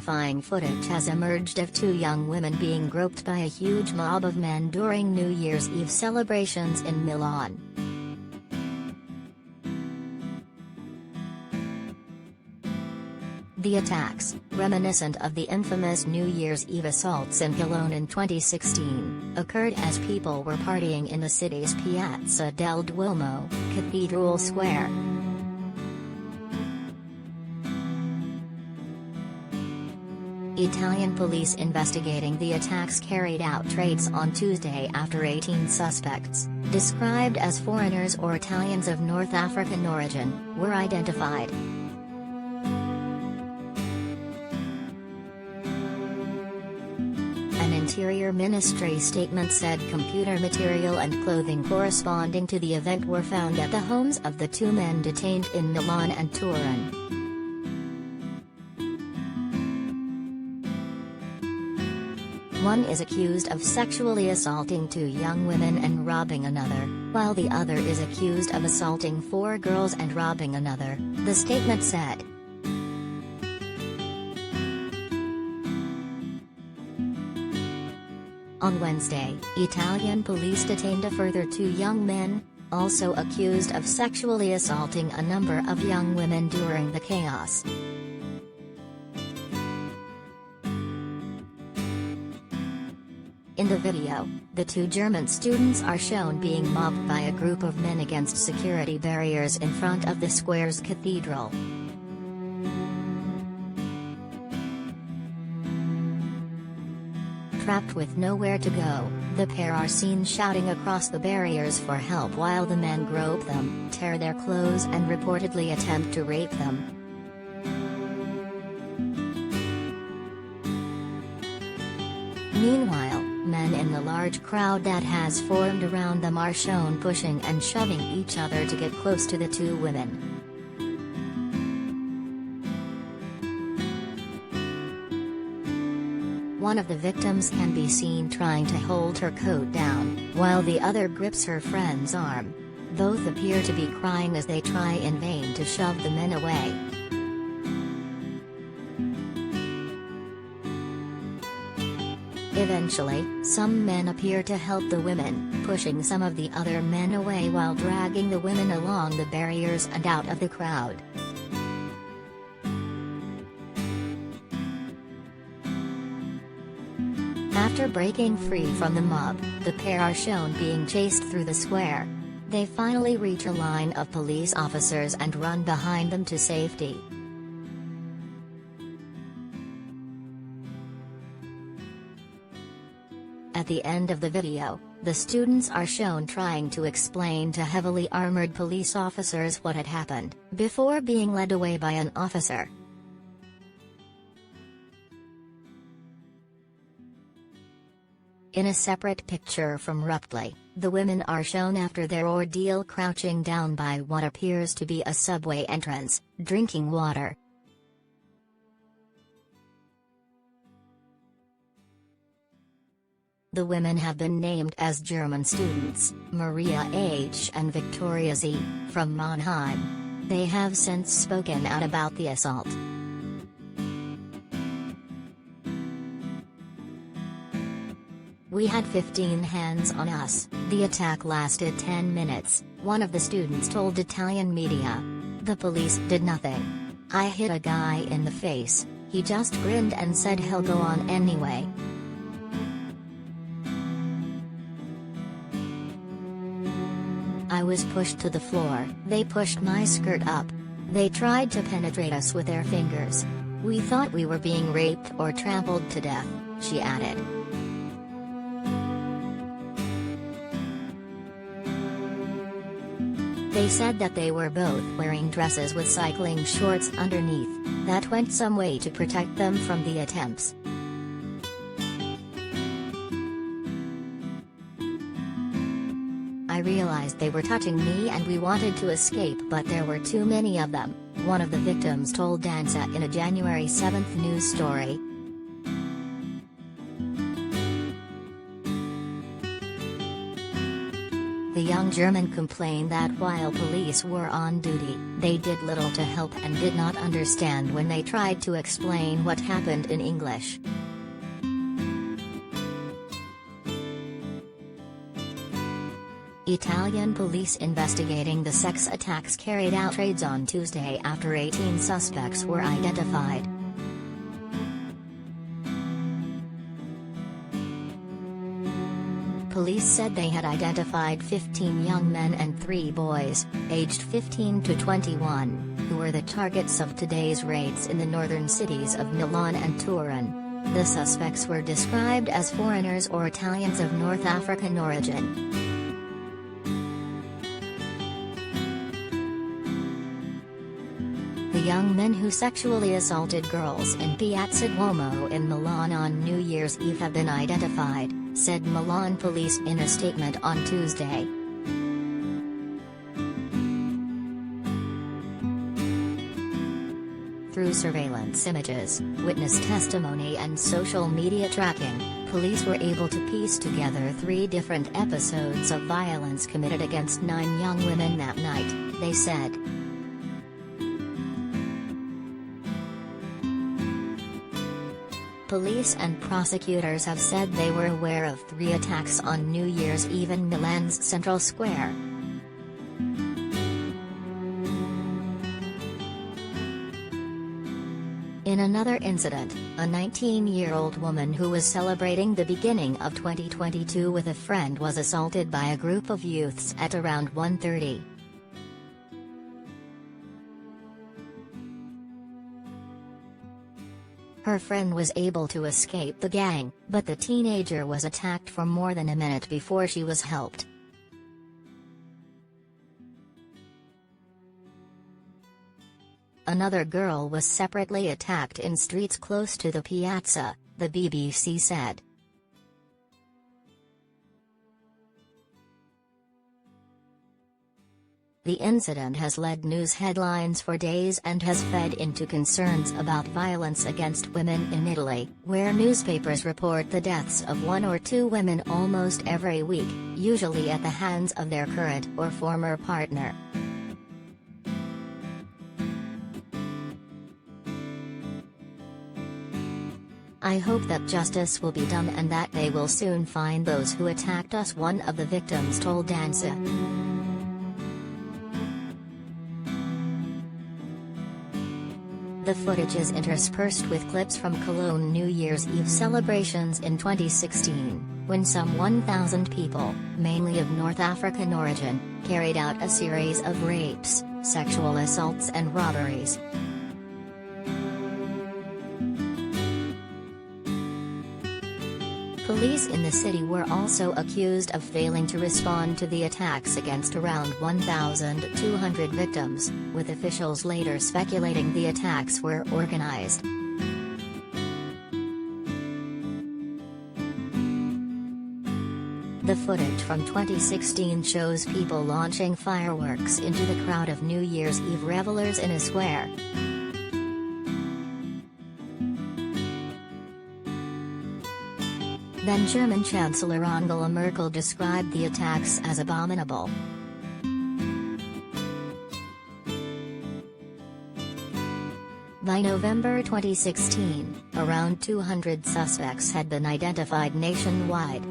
horrifying footage has emerged of two young women being groped by a huge mob of men during New Year's Eve celebrations in Milan. The attacks, reminiscent of the infamous New Year's Eve assaults in Cologne in 2016, occurred as people were partying in the city's Piazza del Duomo, Cathedral Square. Italian police investigating the attacks carried out raids on Tuesday after 18 suspects, described as foreigners or Italians of North African origin, were identified. An Interior Ministry statement said computer material and clothing corresponding to the event were found at the homes of the two men detained in Milan and Turin. One is accused of sexually assaulting two young women and robbing another, while the other is accused of assaulting four girls and robbing another, the statement said. On Wednesday, Italian police detained a further two young men, also accused of sexually assaulting a number of young women during the chaos. In the video, the two German students are shown being mobbed by a group of men against security barriers in front of the square's cathedral. Trapped with nowhere to go, the pair are seen shouting across the barriers for help while the men grope them, tear their clothes and reportedly attempt to rape them. Meanwhile, men in the large crowd that has formed around them are shown pushing and shoving each other to get close to the two women. One of the victims can be seen trying to hold her coat down, while the other grips her friend's arm. Both appear to be crying as they try in vain to shove the men away. Eventually, some men appear to help the women, pushing some of the other men away while dragging the women along the barriers and out of the crowd. After breaking free from the mob, the pair are shown being chased through the square. They finally reach a line of police officers and run behind them to safety. At the end of the video, the students are shown trying to explain to heavily armored police officers what had happened, before being led away by an officer. In a separate picture from Ruptly, the women are shown after their ordeal crouching down by what appears to be a subway entrance, drinking water. The women have been named as German students, Maria H. and Victoria Z., from Mannheim. They have since spoken out about the assault. "We had 15 hands on us, the attack lasted 10 minutes, one of the students told Italian media. The police did nothing. I hit a guy in the face, he just grinned and said he'll go on anyway. I was pushed to the floor, they pushed my skirt up. They tried to penetrate us with their fingers. We thought we were being raped or trampled to death," she added. They said that they were both wearing dresses with cycling shorts underneath, that went some way to protect them from the attempts. "I realized they were touching me and we wanted to escape but there were too many of them," one of the victims told Danza in a January 7th news story. The young young German complained that while police were on duty, they did little to help and did not understand when they tried to explain what happened in English. Italian police investigating the sex attacks carried out raids on Tuesday after 18 suspects were identified. Police said they had identified 15 young men and 3 boys, aged 15 to 21, who were the targets of today's raids in the northern cities of Milan and Turin. The suspects were described as foreigners or Italians of North African origin. The young men who sexually assaulted girls in Piazza del Duomo in Milan on New Year's Eve have been identified, said Milan police in a statement on Tuesday. Through surveillance images, witness testimony and social media tracking, police were able to piece together 3 different episodes of violence committed against 9 young women that night, they said. Police and prosecutors have said they were aware of 3 attacks on New Year's Eve in Milan's Central Square. In another incident, a 19-year-old woman who was celebrating the beginning of 2022 with a friend was assaulted by a group of youths at around 1:30. Her friend was able to escape the gang, but the teenager was attacked for more than a minute before she was helped. Another girl was separately attacked in streets close to the piazza, the BBC said. The incident has led news headlines for days and has fed into concerns about violence against women in Italy, where newspapers report the deaths of 1 or 2 women almost every week, usually at the hands of their current or former partner. I hope that justice will be done and that they will soon find those who attacked us, one of the victims told Danza. The footage is interspersed with clips from Cologne New Year's Eve celebrations in 2016, when some 1,000 people, mainly of North African origin, carried out a series of rapes, sexual assaults and robberies. Police in the city were also accused of failing to respond to the attacks against around 1,200 victims, with officials later speculating the attacks were organized. The footage from 2016 shows people launching fireworks into the crowd of New Year's Eve revelers in a square. Then German Chancellor Angela Merkel described the attacks as abominable. By November 2016, around 200 suspects had been identified nationwide.